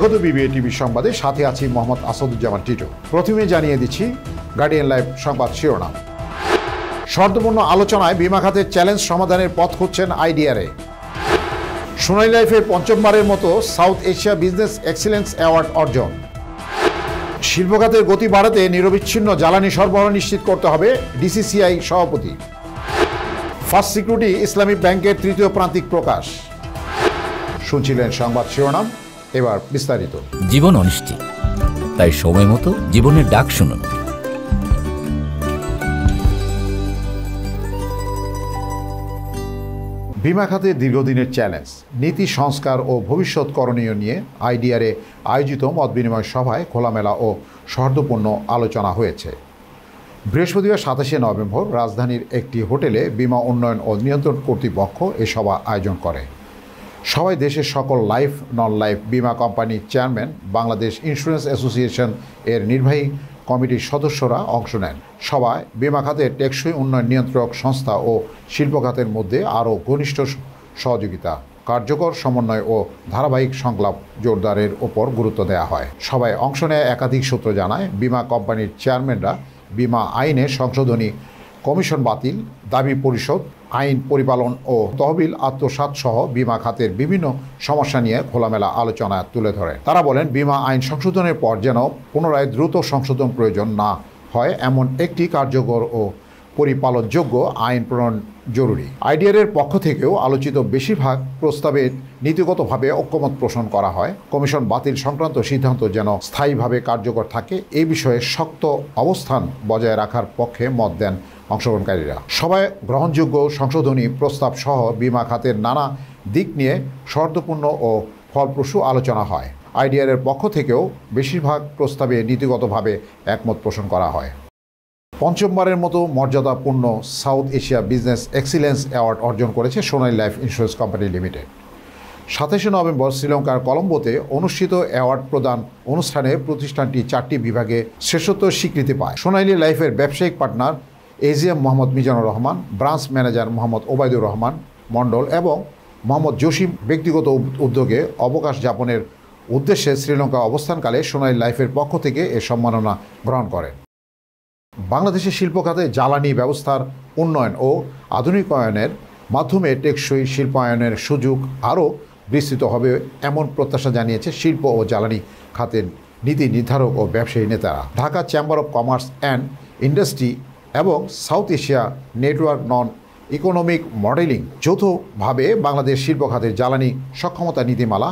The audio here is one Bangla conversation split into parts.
স্বাগত বিবিএ টিভি সংবাদে, সাথে আছি মোহাম্মদ আসাদুজ্জামান টিটু। প্রথমে জানিয়ে দিচ্ছি গার্ডিয়ান লাইভ সংবাদ শিরোনাম। শর্তপূর্ণ আলোচনায় বীমা খাতের চ্যালেঞ্জ সমাধানের পথ খুঁজছেন আইডিআরএ। সোনালী লাইফের পঞ্চমবারের মতো south Asia business excellence award অর্জন। শিল্প খাতের গতি বাড়াতে নিরবিচ্ছিন্ন জ্বালানি সরবরাহ নিশ্চিত করতে হবে ডিসিসিআই সভাপতি। ফার্স্ট সিকিউরিটি ইসলামী ব্যাংকের তৃতীয় প্রান্তিক প্রকাশ। শুনছিলেন সংবাদ শিরোনাম, এবার বিস্তারিত। জীবন অনিশ্চিত, তাই সময় মতো জীবনের ডাক শুনুন। বীমা খাতে দীর্ঘদিনের চ্যালেঞ্জ, নীতি সংস্কার ও ভবিষ্যৎ করণীয় নিয়ে আইডিআরএ আয়োজিত মতবিনিময় সভায় খোলামেলা ও সৌহার্দ্যপূর্ণ আলোচনা হয়েছে। বৃহস্পতিবার 27শে নভেম্বর রাজধানীর একটি হোটেলে বীমা উন্নয়ন ও নিয়ন্ত্রণ কর্তৃপক্ষ এ সভা আয়োজন করে। সবাই দেশের সকল লাইফ নন লাইফ বীমা কোম্পানির চেয়ারম্যান, বাংলাদেশ ইন্স্যুরেন্স অ্যাসোসিয়েশন এর নির্বাহী কমিটির সদস্যরা অংশ নেন। সভায় বীমা খাতের টেকসই উন্নয়ন নিয়ন্ত্রক সংস্থা ও শিল্প খাতের মধ্যে আরও ঘনিষ্ঠ সহযোগিতা, কার্যকর সমন্বয় ও ধারাবাহিক সংলাপ জোরদারের ওপর গুরুত্ব দেওয়া হয়। সভায় অংশ নেয় একাধিক সূত্র জানায়, বীমা কোম্পানির চেয়ারম্যানরা বীমা আইনের সংশোধনী, কমিশন বাতিল, দাবি পরিশোধ, আইন পরিপালন ও তহবিল আত্মসাৎ সহ বীমা খাতের বিভিন্ন সমস্যা নিয়ে খোলামেলা আলোচনা তুলে ধরে। তারা বলেন, বীমা আইন সংশোধনের পর যেন পুনরায় দ্রুত সংশোধন প্রয়োজন না হয় এমন একটি কার্যকর ও পরিপালনযোগ্য আইন প্রণয়ন জরুরি। আইডিআরএর পক্ষ থেকেও আলোচিত বেশিরভাগ প্রস্তাবে নীতিগতভাবে ঐকমত্য পোষণ করা হয়। কমিশন বাতিল সংক্রান্ত সিদ্ধান্ত যেন স্থায়ীভাবে কার্যকর থাকে, এই বিষয়ে শক্ত অবস্থান বজায় রাখার পক্ষে মত দেন অংশগ্রহণকারীরা। সভায় গ্রহণযোগ্য সংশোধনী প্রস্তাব সহ বীমা খাতের নানা দিক নিয়ে সৌহার্দ্যপূর্ণ ও ফলপ্রসূ আলোচনা হয়। আইডিআরএর পক্ষ থেকেও বেশিরভাগ প্রস্তাবে নীতিগতভাবে একমত পোষণ করা হয়। পঞ্চমবারের মতো মর্যাদাপূর্ণ South Asia business excellence award অর্জন করেছে Sonali life insurance company limited. 27শে নভেম্বর শ্রীলঙ্কার কলম্বোতে অনুষ্ঠিত অ্যাওয়ার্ড প্রদান অনুষ্ঠানে প্রতিষ্ঠানটি 4টি বিভাগে শ্রেষ্ঠত্ব স্বীকৃতি পায়। সোনালী লাইফের ব্যবসায়িক partner AGM Mohammad Mizanur Rahman, branch manager Mohammad Obaidur Rahman Mondal এবং মোহাম্মদ জসিম ব্যক্তিগত উদ্যোগে অবকাশ যাপনের উদ্দেশ্যে শ্রীলঙ্কা অবস্থানকালে সোনালী লাইফের পক্ষ থেকে এ সম্মাননা গ্রহণ করেন। বাংলাদেশের শিল্প খাতে জ্বালানি ব্যবস্থার উন্নয়ন ও আধুনিকায়নের মাধ্যমে টেকসই শিল্পায়নের সুযোগ আরও বিস্তৃত হবে এমন প্রত্যাশা জানিয়েছে শিল্প ও জ্বালানি খাতের নীতি নির্ধারক ও ব্যবসায়ী নেতারা। Dhaka chamber of commerce and industry এবং south Asia network on economic modelling যৌথভাবে বাংলাদেশ শিল্প খাতের জ্বালানি সক্ষমতা নীতিমালা,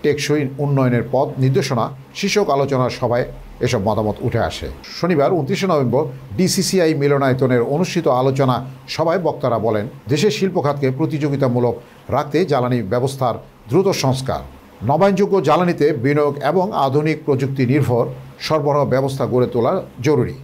টেকসই উন্নয়নের পথ নির্দেশনা শীর্ষক আলোচনার সভায় এসব মতামত উঠে আসে। শনিবার 29শে নভেম্বর ডিসিসিআই মিলনায়তনের অনুষ্ঠিত আলোচনা সভায় বক্তারা বলেন, দেশের শিল্প খাতকে প্রতিযোগিতামূলক রাখতে জ্বালানি ব্যবস্থার দ্রুত সংস্কার, নবায়নযোগ্য জ্বালানিতে বিনিয়োগ এবং আধুনিক প্রযুক্তি নির্ভর সরবরাহ ব্যবস্থা গড়ে তোলা জরুরি।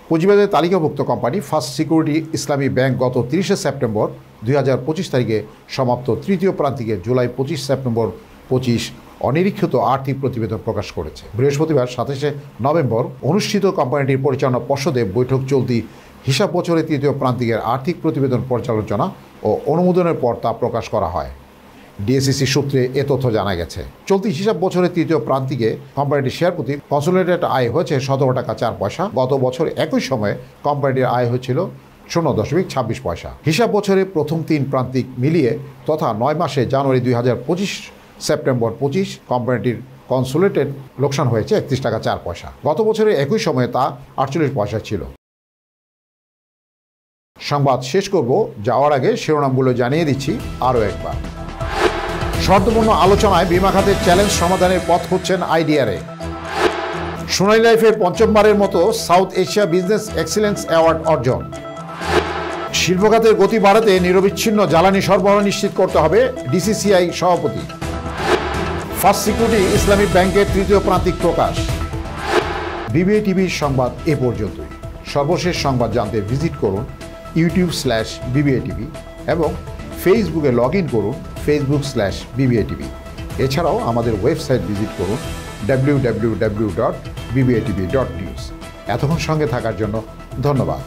পুঁজিবাজারে তালিকাভুক্ত কোম্পানি ফার্স্ট সিকিউরিটি ইসলামী ব্যাংক গত 30শে সেপ্টেম্বর 2025 তারিখে সমাপ্ত তৃতীয় প্রান্তিকে জুলাই 25 সেপ্টেম্বর 25 অনিরীক্ষিত আর্থিক প্রতিবেদন প্রকাশ করেছে। বৃহস্পতিবার 27শে নভেম্বর অনুষ্ঠিত কোম্পানিটির পরিচালনা পর্ষদে বৈঠক চলতি হিসাব বছরের তৃতীয় প্রান্তিকের আর্থিক প্রতিবেদন পর্যালোচনা ও অনুমোদনের পর তা প্রকাশ করা হয়। ডিএসসিসি সূত্রে এ তথ্য জানা গেছে। চলতি হিসাব বছরের তৃতীয় প্রান্তিকে কোম্পানিটির শেয়ার প্রতি কনসোলিডেটেড আয় হয়েছে 17 টাকা 4 পয়সা। গত বছর একই সময়ে কোম্পানিটির আয় হয়েছিল 0.26 পয়সা। হিসাব বছরে প্রথম 3 প্রান্তিক মিলিয়ে তথা 9 মাসে জানুয়ারি 2025 সেপ্টেম্বর 25 কোম্পানিটির কনসোলিডেটেড লোকসান হয়েছে 31 টাকা 4 পয়সা। গত বছরে একই সময়ে তা 48 পয়সা ছিল। সংবাদ শেষ করব, যাওয়ার আগে শিরোনামগুলো জানিয়ে দিচ্ছি আরও একবার। শর্তপূর্ণ আলোচনায় বীমা খাতের চ্যালেঞ্জ সমাধানের পথ খুঁজছেন আইডিআরএ। সোনালী লাইফের পঞ্চমবারের মতো south Asia business excellence award অর্জন। শিল্প খাতের গতি বাড়াতে নিরবিচ্ছিন্ন জ্বালানি সরবরাহ নিশ্চিত করতে হবে ডিসিসিআই সভাপতি। ফার্স্ট সিকিউরিটি ইসলামী ব্যাংকের তৃতীয় প্রান্তিক প্রকাশ। বিবিএ টিভির সংবাদ এ পর্যন্তই। সর্বশেষ সংবাদ জানতে ভিজিট করুন youtube/BBA-TV এবং ফেসবুকে লগ ইন করুন facebook/BBA-TV। এছাড়াও আমাদের ওয়েবসাইট ভিজিট করুন www.bbatv.news। এতক্ষণ সঙ্গে থাকার জন্য ধন্যবাদ।